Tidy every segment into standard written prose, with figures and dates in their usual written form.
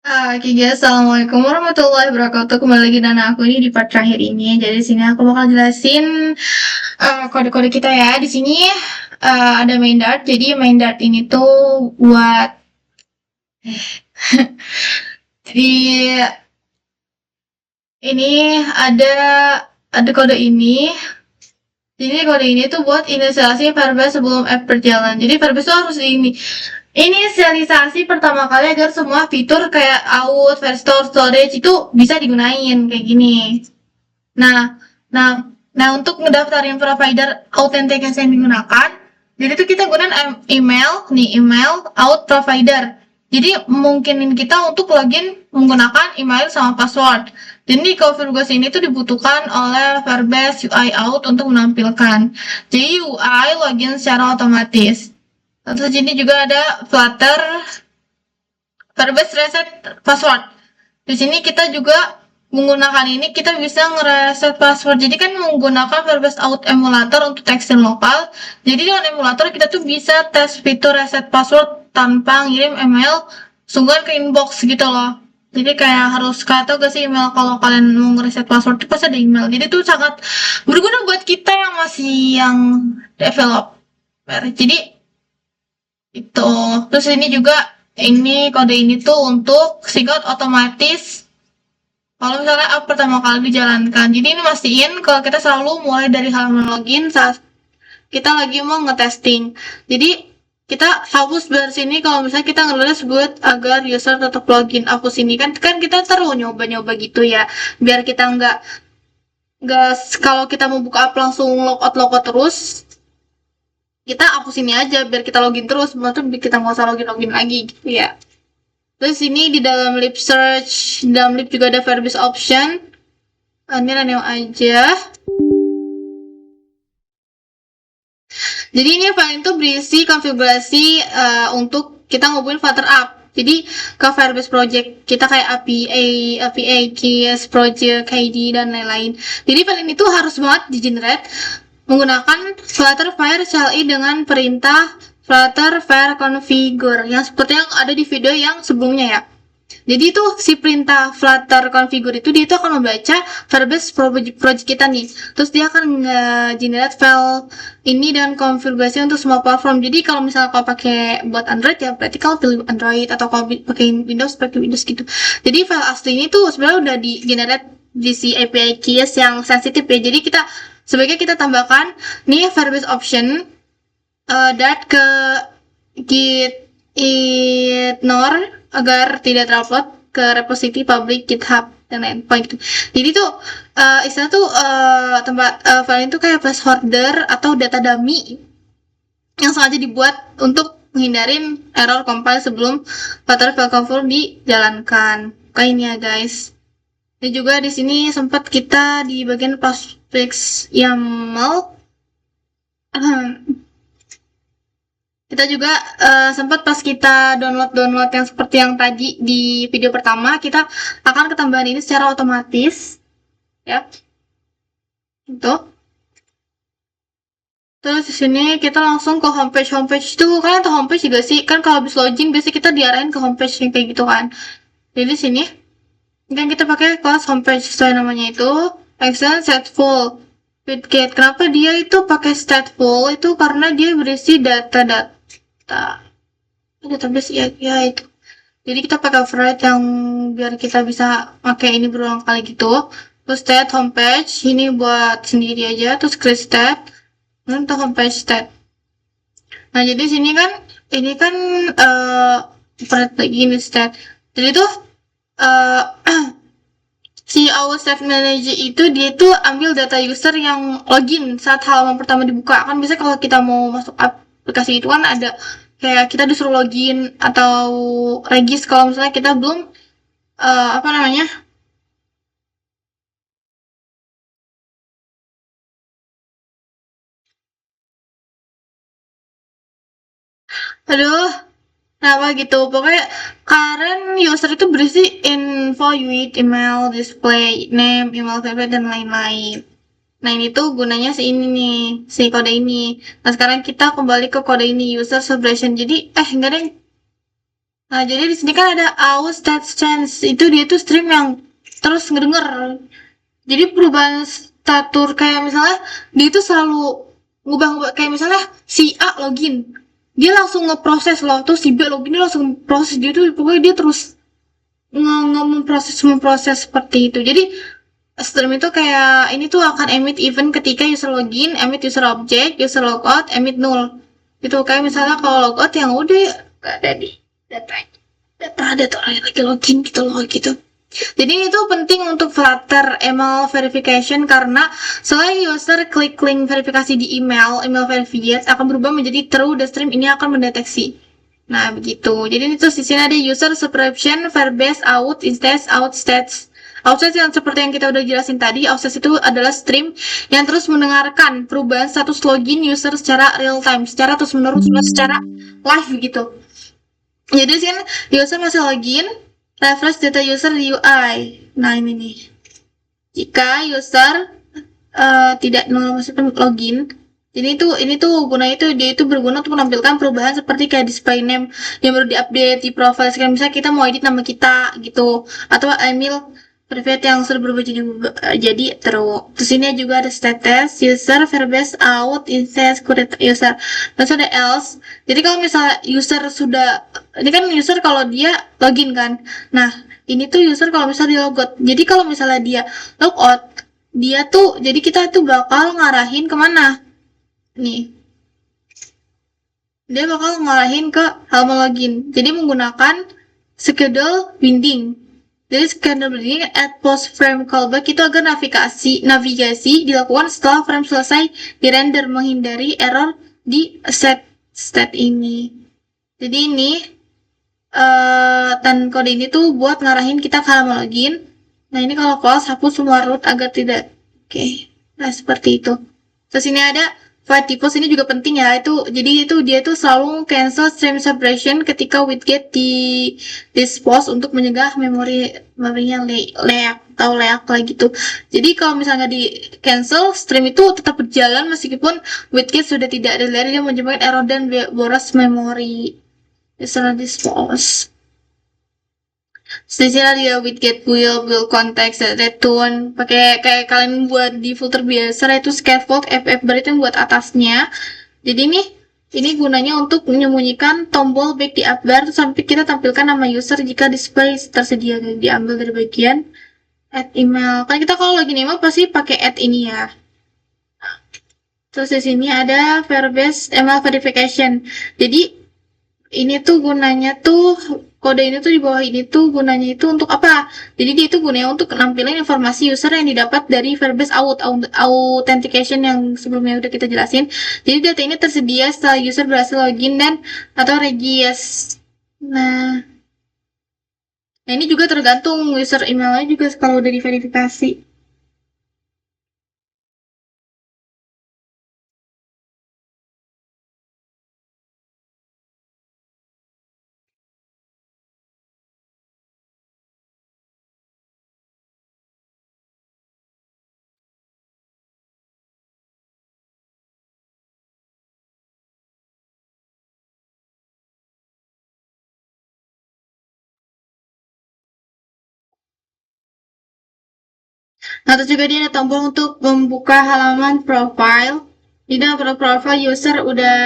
Oke guys, assalamualaikum warahmatullahi wabarakatuh. Kembali lagi dengan aku ini di part terakhir ini. Jadi di sini aku bakal jelasin kode-kode kita ya. Di sini ada main dart. Jadi main dart ini tuh buat jadi ini ada kode ini. Jadi kode ini tuh buat inisialisasi Firebase sebelum app berjalan. Jadi Firebase tuh harus inisialisasi pertama kali agar semua fitur kayak out, restore, storage itu bisa digunain kayak gini. Nah, nah, nah untuk ngedaftarin provider authentication yang digunakan, jadi itu kita gunakan email out provider. Jadi mungkinin kita untuk login menggunakan email sama password. Jadi konfigurasi ini tuh dibutuhkan oleh Firebase UI out untuk menampilkan. Jadi UI login secara otomatis. Terus ini juga ada Flutter Firebase reset password. Di sini kita juga menggunakan ini kita bisa ngereset password. Jadi kan menggunakan Firebase Out emulator untuk tekstil lokal. Jadi dengan emulator kita tuh bisa tes fitur reset password tanpa ngirim email sungguhan ke inbox gitu loh. Jadi kayak harus tau gak sih email kalau kalian mau ngereset password itu pasti ada email. Jadi tuh sangat berguna buat kita yang masih yang developer. Jadi itu. Terus ini juga ini kode ini tuh untuk sigot otomatis kalau misalnya app pertama kali dijalankan. Jadi ini mastiin kalau kita selalu mulai dari halaman login saat kita lagi mau ngetesting. Jadi kita hapus dari sini kalau misalnya kita ngeles buat agar user tetap login. Hapus ini kan kita terus nyoba-nyoba gitu ya. Biar kita nggak kalau kita mau buka app langsung logout terus. Kita hapus ini aja biar kita login terus. Maksudnya kita nggak usah login lagi gitu ya. Terus ini di dalam lip search, di dalam lip juga ada Firebase option. Ini random aja. Jadi ini file itu berisi konfigurasi untuk kita ngubungin Flutter app. Jadi ke Firebase project kita kayak API, keys, project, ID dan lain-lain. Jadi file ini tuh harus banget di generate menggunakan Flutter Fire CLI dengan perintah Flutter Fire Configure yang seperti yang ada di video yang sebelumnya ya. Jadi itu si perintah Flutter Configure itu dia itu akan membaca Firebase project kita nih. Terus dia akan generate file ini dengan konfigurasi untuk semua platform. Jadi kalau misalnya kau pakai buat Android ya berarti kau pilih Android atau kau pakai Windows gitu. Jadi file asli ini tuh sebenarnya udah di generate di si API keys yang sensitif ya. Jadi kita sebaiknya kita tambahkan nih Firebase option dat ke git ignore agar tidak terupload ke repository public GitHub dan lain-lain gitu. Jadi tuh istilah tuh tempat file itu kayak placeholder atau data dummy yang sengaja dibuat untuk menghindarin error compile sebelum Flutter file config dijalankan. Kayak ini ya guys. Dan juga di sini sempat kita di bagian postfix YAML kita juga sempat pas kita download yang seperti yang tadi di video pertama kita akan ketambahan ini secara otomatis ya itu. Terus di sini kita langsung ke homepage itu kan atau homepage juga sih kan kalau habis login biasanya kita diarahin ke homepage yang kayak gitu kan. Jadi di sini kan kita pakai kelas homepage sesuai namanya itu extend set full widget. Kenapa dia itu pakai stateful itu karena dia berisi data database ya itu. Jadi kita pakai override yang biar kita bisa pakai ini berulang kali gitu. Terus stat homepage ini buat sendiri aja. Terus create stat untuk homepage stat. Nah jadi sini kan ini kan override lagi ini stat. Jadi tuh si our stat manager itu dia tuh ambil data user yang login saat halaman pertama dibuka. Kan biasanya kalau kita mau masuk aplikasi itu kan ada kayak kita disuruh login atau regis kalau misalnya kita belum apa namanya aduh kenapa gitu pokoknya current user itu berisi info with email display name email favorite dan lain-lain. Nah ini tuh gunanya si ini nih, si kode ini. Nah sekarang kita kembali ke kode ini user celebration. Jadi enggak deh. Nah, jadi di sini kan ada Our Stats Chance. Itu dia tuh stream yang terus ngedenger. Jadi perubahan statur kayak misalnya dia itu selalu ngubah-ngubah, kayak misalnya si A login, dia langsung ngeproses loh, tuh si B login dia langsung proses, dia tuh pokoknya dia terus memproses seperti itu. Jadi stream itu kayak ini tuh akan emit event ketika user login, emit user object, user logout, emit null. Itu kayak misalnya kalau logout yang udah gak ada di data data orang yang lagi login gitu loh gitu. Jadi itu penting untuk Flutter email verification karena selain user klik link verifikasi di email verified akan berubah menjadi true dan stream ini akan mendeteksi. Nah, begitu. Jadi itu di sini ada user subscription, verbase, out, instance, out stats. Out stats yang seperti yang kita udah jelasin tadi, out stats itu adalah stream yang terus mendengarkan perubahan status login user secara real time, secara terus menerus, secara live gitu. Jadi sih user masih login, refresh data user di UI. Nah, ini nih. Jika user tidak memasukkan login, jadi ini tuh gunanya itu dia itu berguna untuk menampilkan perubahan seperti kayak display name yang baru diupdate di profile. Sekarang misalnya kita mau edit nama kita gitu, atau email private yang sudah berubah jadi terus ini juga ada status user verbase out instance current user, terus ada else. Jadi kalau misalnya user sudah, ini kan user kalau dia login kan, nah ini tuh user kalau misalnya dia logout. Jadi kalau misalnya dia logout, dia tuh jadi kita tuh bakal ngarahin kemana nih, dia bakal ngarahin ke halaman login. Jadi menggunakan schedule binding. Jadi schedule binding at post frame callback itu agar navigasi dilakukan setelah frame selesai di render menghindari error di stat ini. Jadi ini dan kode ini tuh buat ngarahin kita ke halaman login. Nah, ini kalau close hapus semua root agar tidak. Oke. Nah, seperti itu. Terus ini ada void default, ini juga penting ya. Itu jadi itu dia tuh selalu cancel stream separation ketika widget di dispose untuk mencegah memorinya leak atau leak lagi gitu. Jadi kalau misalnya di cancel, stream itu tetap berjalan meskipun widget sudah tidak ada, dia menyebabkan error dan boros memori. Misalnya dispose. Secara dia widget will context return pakai kayak kalian buat di filter biasa itu scaffold FF berarti buat atasnya. Jadi ini gunanya untuk menyembunyikan tombol back di app bar sampai kita tampilkan nama user jika display tersedia. Diambil dari bagian add email. Kan kita kalau login email pasti pakai add ini ya. Terus di sini ada verbase email verification. Jadi ini tuh gunanya tuh kode ini tuh di bawah ini tuh gunanya itu untuk apa? Jadi dia itu gunanya untuk nampilin informasi user yang didapat dari verbase authentication yang sebelumnya udah kita jelasin. Jadi data ini tersedia setelah user berhasil login dan atau regis. Nah, ini juga tergantung user emailnya juga kalau udah diverifikasi. Nah, terus juga dia ada tombol untuk membuka halaman profile. Di dalam profile user udah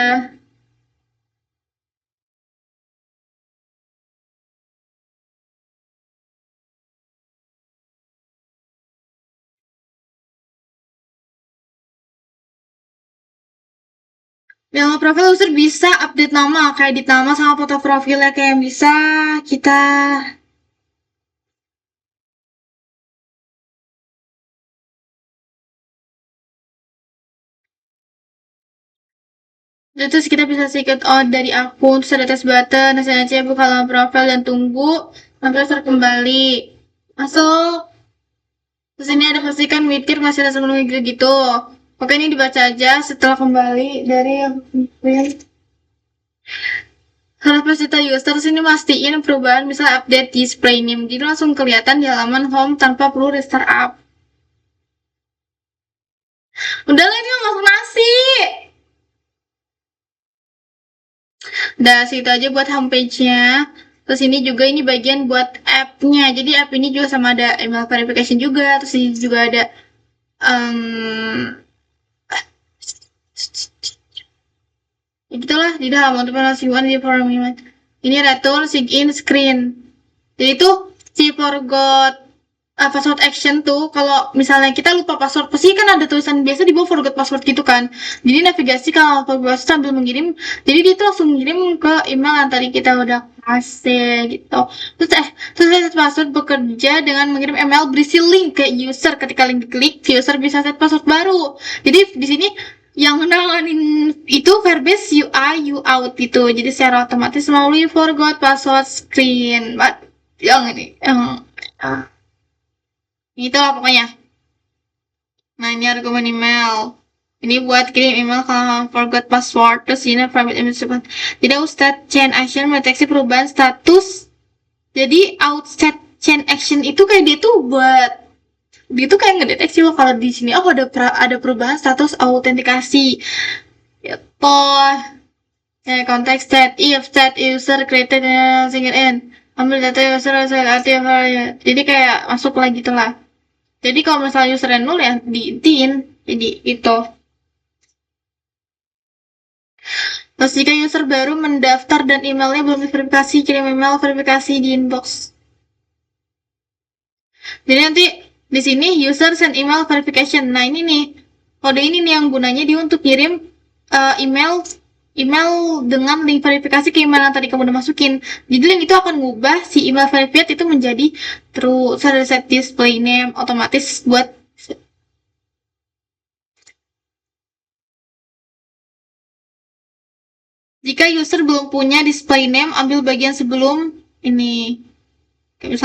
nama profil user bisa update nama, kayak edit nama sama foto profilnya kayak bisa kita terus kita bisa secret out dari akun, terus ada test button, aja buka halaman profil dan tunggu sampai user kembali masuk. Terus ini ada pastikan widget masih ada sebelumnya gitu. Oke, ini dibaca aja setelah kembali dari yang Halaman cerita user, terus ini mastiin perubahan misal update display name, jadi langsung kelihatan di halaman home tanpa perlu restart app. Udah lah, ini masak nasi. Udah, segitu aja buat homepage-nya. Terus ini juga ini bagian buat app-nya. Jadi app ini juga sama ada email verification juga. Terus ini juga ada um, ya gitulah di dalam untuk penasiwan di forum ini return sign screen. Jadi itu si forgot password action tuh kalau misalnya kita lupa password pasti kan ada tulisan biasa di bawah forgot password gitu kan. Jadi navigasi kalau forgot password sambil mengirim, jadi dia tuh langsung ngirim ke email yang tadi kita udah kasih gitu. Terus set password bekerja dengan mengirim email berisi link ke user. Ketika link diklik, user bisa set password baru. Jadi di sini yang nanganin itu Firebase UI out gitu. Jadi secara otomatis melalui forgot password screen. Yang ini yang itulah pokoknya. Nah ini argumen email. Ini buat kirim email kalau forgot password. Terus ini private email support. Jadi outset chain action mendeteksi perubahan status. Jadi outset chain action itu kayak dia tuh buat dia tuh kayak ngedeteksi loh kalau di sini ada perubahan status autentikasi. Gitu. Ya, konteks set if set user created single in ambil data user aktif ya. Jadi kayak masuk lagi tuh lah. Jadi kalau misalnya usernya nol ya diintiin. Jadi itu. Terus jika user baru mendaftar dan emailnya belum diverifikasi, kirim email verifikasi di inbox. Jadi nanti di sini user send email verification. Nah ini nih kode ini nih yang gunanya dia untuk kirim email dengan link verifikasi ke email yang tadi kamu udah masukin. Jadi link itu akan ngubah si email verified itu menjadi true. Set display name otomatis buat jika user belum punya display name, ambil bagian sebelum ini. Kayak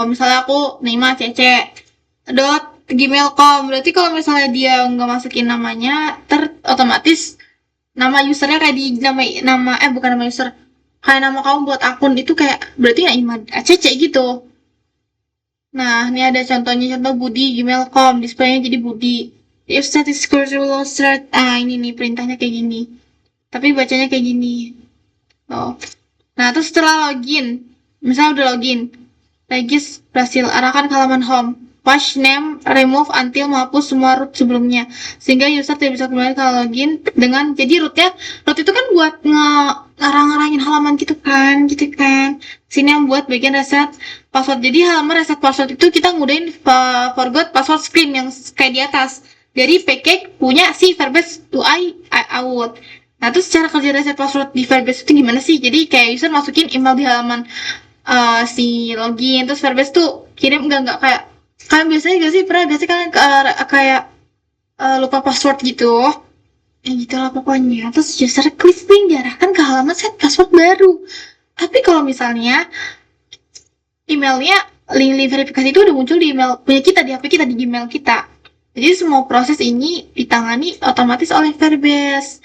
misalnya aku Nima Cece .gmail.com. Berarti kalau misalnya dia nggak masukin namanya, otomatis nama usernya kayak di bukan nama user, kayak nama kamu buat akun itu kayak berarti ya Ima Cece gitu. Nah ini ada contohnya, contoh Budi gmail.com, displaynya jadi Budi. If status will start, ini nih perintahnya kayak gini. Tapi bacanya kayak gini. Oh. Nah, terus setelah login, misalnya udah login, Regis berhasil arahkan ke halaman home. Patch name, remove until menghapus semua root sebelumnya. Sehingga user tidak bisa kembali ke login dengan, jadi root itu kan buat ngarang-ngarangin halaman gitu kan. Sini yang buat bagian reset password. Jadi halaman reset password itu kita ngudahin forgot password screen yang kayak di atas. Jadi package punya si Firebase UI out. Nah, terus cara kerja reset password di Firebase itu gimana sih? Jadi kayak user masukin email di halaman si login, terus Firebase tuh kirim enggak kayak biasanya gak sih, pernah gak sih kalian kayak lupa password gitu? Ya gitulah pokoknya. Terus user klik link diarahkan ke halaman set password baru. Tapi kalau misalnya emailnya link verifikasi itu udah muncul di email punya kita, di HP kita, di Gmail kita. Jadi semua proses ini ditangani otomatis oleh Firebase.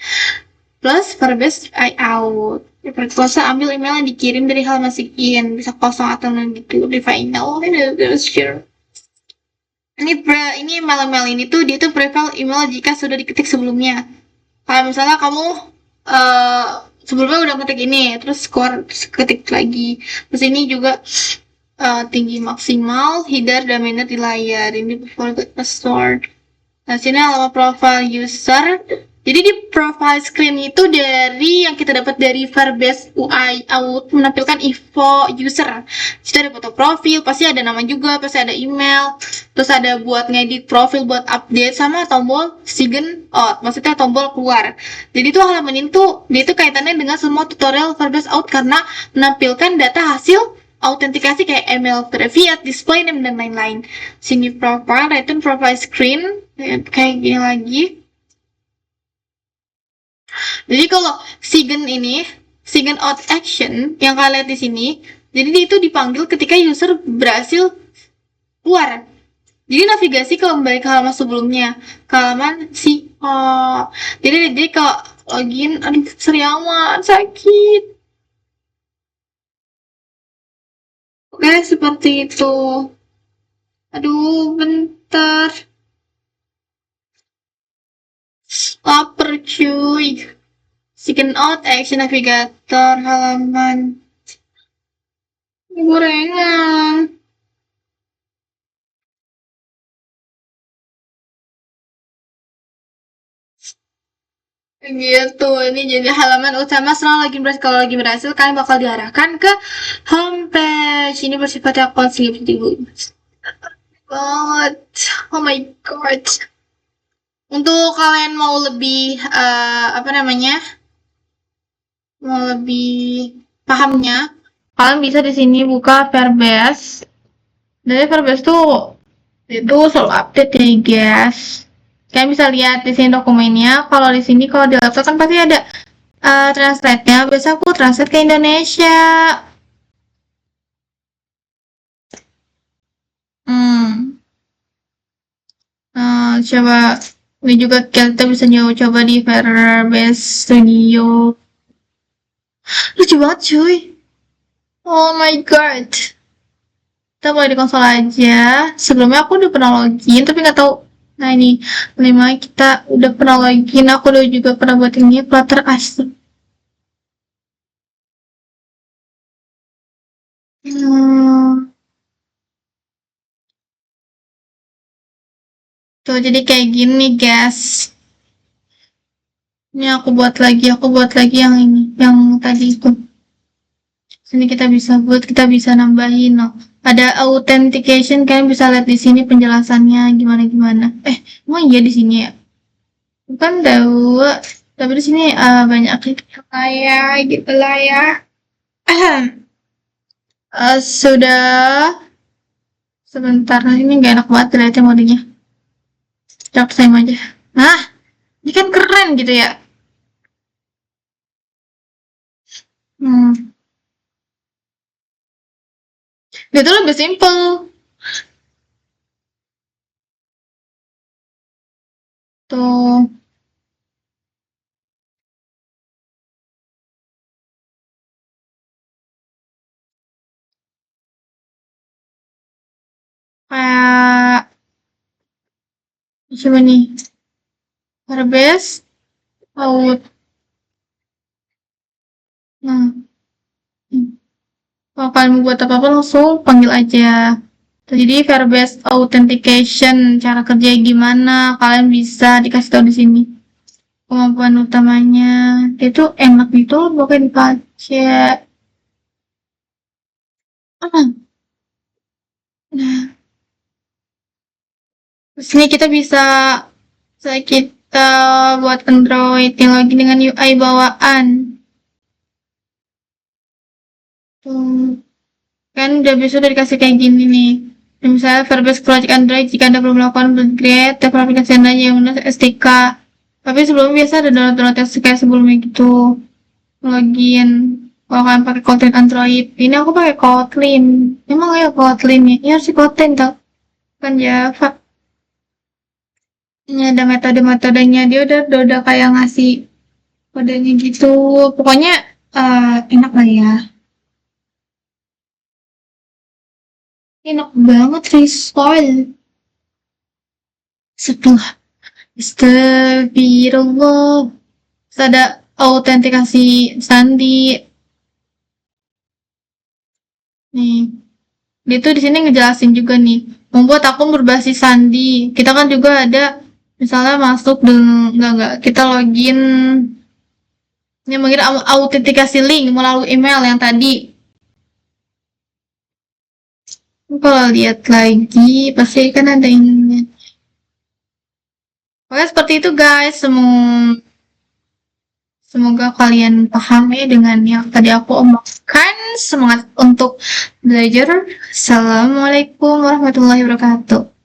Plus Firebase out. Perkuasa ambil email yang dikirim dari halaman sign, bisa kosong atau gitu di final. Ini email ini tuh dia tuh preval email jika sudah diketik sebelumnya. Kalau misalnya kamu sebelumnya udah ketik ini, terus ketik lagi. Terus ini juga tinggi maksimal, header dan banner di layar. Ini forgot password. Nah, sini alamat profile user. Jadi di profile screen itu dari yang kita dapat dari Firebase UI out menampilkan info user. Situ ada foto profil, pasti ada nama juga, pasti ada email, terus ada buat ngedit profil, buat update, sama tombol sign out, maksudnya tombol keluar. Jadi itu halaman itu dia itu kaitannya dengan semua tutorial Firebase out karena menampilkan data hasil autentikasi kayak email verified, display name dan lain-lain. Sini profile, return profile screen kayak gini lagi. Jadi kalau sign out action yang kalian lihat di sini, jadi dia itu dipanggil ketika user berhasil keluar. Jadi navigasi kembali ke halaman sebelumnya, ke halaman si jadi kalau login, aduh seri amat, sakit. Oke, seperti itu. Aduh, bentar. Lapar cuy. Sign out action navigator halaman. gorengan. Gitu, ini jadi halaman utama. Kalau lagi berhasil, kalian bakal diarahkan ke homepage. Ini bersifat akonsip banget. Oh my god. Untuk kalian mau lebih apa namanya? Mau lebih pahamnya, kalian bisa di sini buka Verbase. Dari Verbase tuh itu selalu update ya guys. Kalian bisa lihat di sini dokumennya. Kalau di sini kalau di laptop kan pasti ada translate-nya. Biasa aku translate ke Indonesia. Coba ini juga kita bisa coba di Verbase Studio. Lucu banget cuy. Oh my god. Kita mulai di konsol aja. Sebelumnya aku udah pernah login tapi nggak tahu. Nah ini 5 kita udah pernah login. Aku udah juga pernah buat ini Flutter asli. Tuh jadi kayak gini guys. Ini aku buat lagi yang ini, yang tadi itu. Sini kita bisa nambahin loh. Ada authentication, kalian bisa lihat di sini penjelasannya gimana. Emang iya di sini ya? Bukan tahu, tapi di sini banyak gitu lah ya. Sudah sebentar, ini nggak enak banget lihatnya modenya. Coba saya aja. Nah, ini kan keren gitu ya. Itu lebih simple. Tuh. Kayak coba nih. Verbase out. Nah. Kalau kalian mau buat apa-apa langsung panggil aja. Jadi Verbase authentication cara kerja gimana kalian bisa dikasih tahu di sini. Kemampuan utamanya itu enak gitu bukan dibaca. Nah, di sini kita bisa buat Android yang lagi dengan UI bawaan. Kan udah dikasih kayak gini nih. Misalnya Verbase Project Android jika Anda belum melakukan upgrade develop aplikasi Anda yang menggunakan SDK. Tapi sebelumnya biasa ada download SDK sebelumnya gitu. Login. Kalau kalian pakai Kotlin Android, ini aku pakai Kotlin. Emang ya Kotlin ya? Iya sih Kotlin tau. Kan Java. Ini ada metode-metodenya, dia udah kayak ngasih kodenya gitu. Pokoknya enak lah ya. Enak banget restore. Setelah Astagfirullah. Terus ada autentikasi sandi. Nih. Dia tuh di sini ngejelasin juga nih. Membuat akun berbasis sandi. Kita kan juga ada misalnya masuk dengan enggak kita login ini mungkin autentikasi link melalui email yang tadi. Kalau lihat lagi pasti kan ada ininya. Oke seperti itu guys. Semoga kalian paham ya dengan yang tadi aku omongkan. Semangat untuk belajar. Assalamualaikum warahmatullahi wabarakatuh.